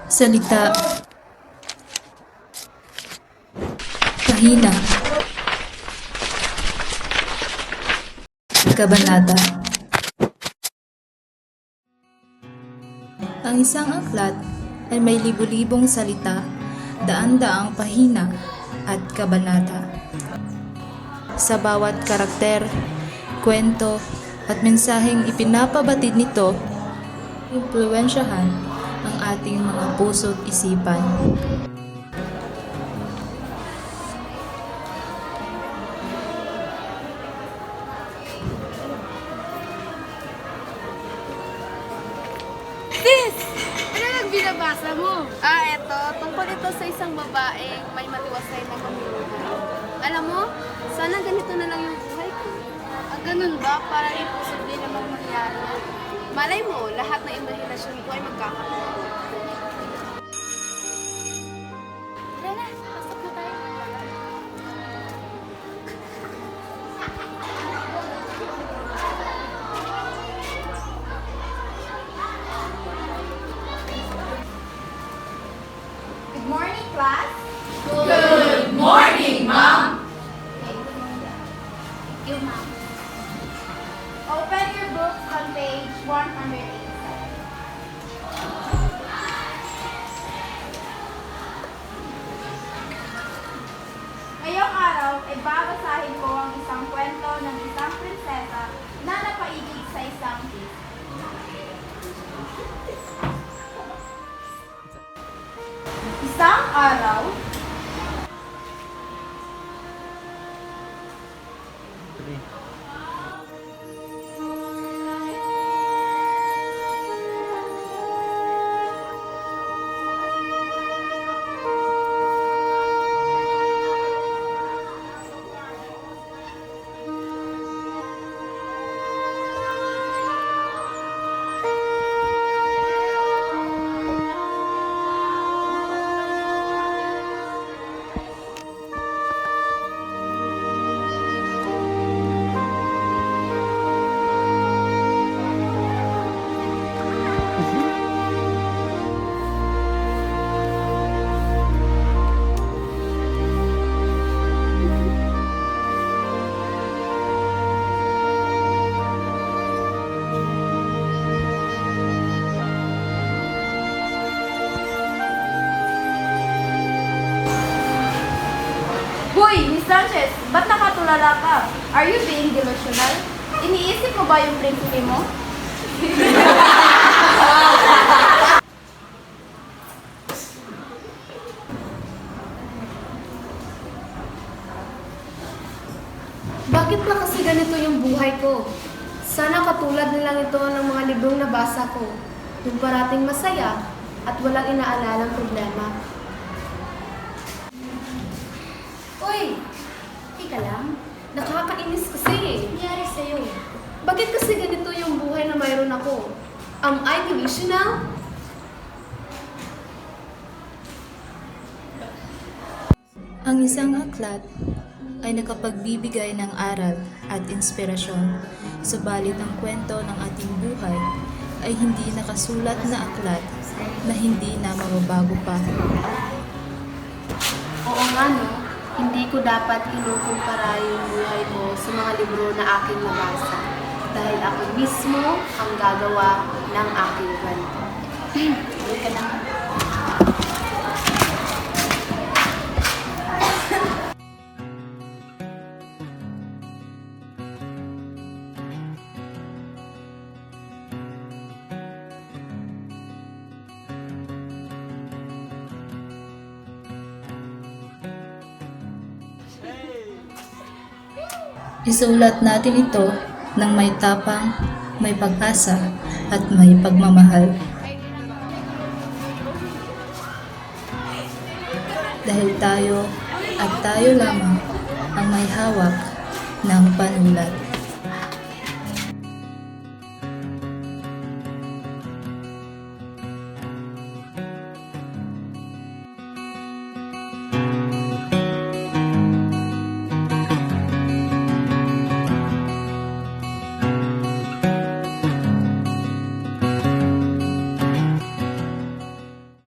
Salita. Pahina. Kabanata. Ang isang aklat ay may libu-libong salita, daan-daang pahina at kabanata. Sa bawat karakter, kwento at mensaheng ipinapabatid nito, impluwensyahan ang ating mga puso't isipan. Sis! Ano nang binabasa mo? Eto. Tungkol ito sa isang babaeng may matiwasay na pamumuhay. Alam mo, sana ganito na lang yung buhay ko. Ganun ba? Para imposible namang mangyari. Malay mo, lahat ng imahinasyon ko ay magkakaroon. Tara na, pasok na tayo. Good morning, class. Good morning, Ma'am. Thank you, ma'am. Open your books on page 187. Ngayong araw ay babasahin ko ang isang kwento ng isang prinsesa na napaibig sa isang king. Isang araw, Hoy, Miss Sanchez, ba't nakatulala ka? Are you being delusional? Iniisip mo ba yung prinsipe mo? Bakit ba kasi ganito yung buhay ko? Sana katulad na lang ito ng mga librong nabasa ko. Yung parating masaya at walang inaalalang problema. Uy! Ika lang. Nakakainis kasi eh. Nangyari sa'yo. Bakit kasi ganito yung buhay na mayroon ako? Am I delusional? Ang isang aklat ay nakapagbibigay ng aral at inspirasyon, subalit ang kwento ng ating buhay ay hindi nakasulat na aklat na hindi na mababago pa. Oo nga no. Hindi ko dapat inukumpara yung buhay ko sa mga libro na aking nabasa. Dahil ako mismo ang gagawa ng aking kwento. Halika na. Isulat natin ito ng may tapang, may pag-asa, at may pagmamahal. Dahil tayo at tayo lamang ang may hawak ng panulat.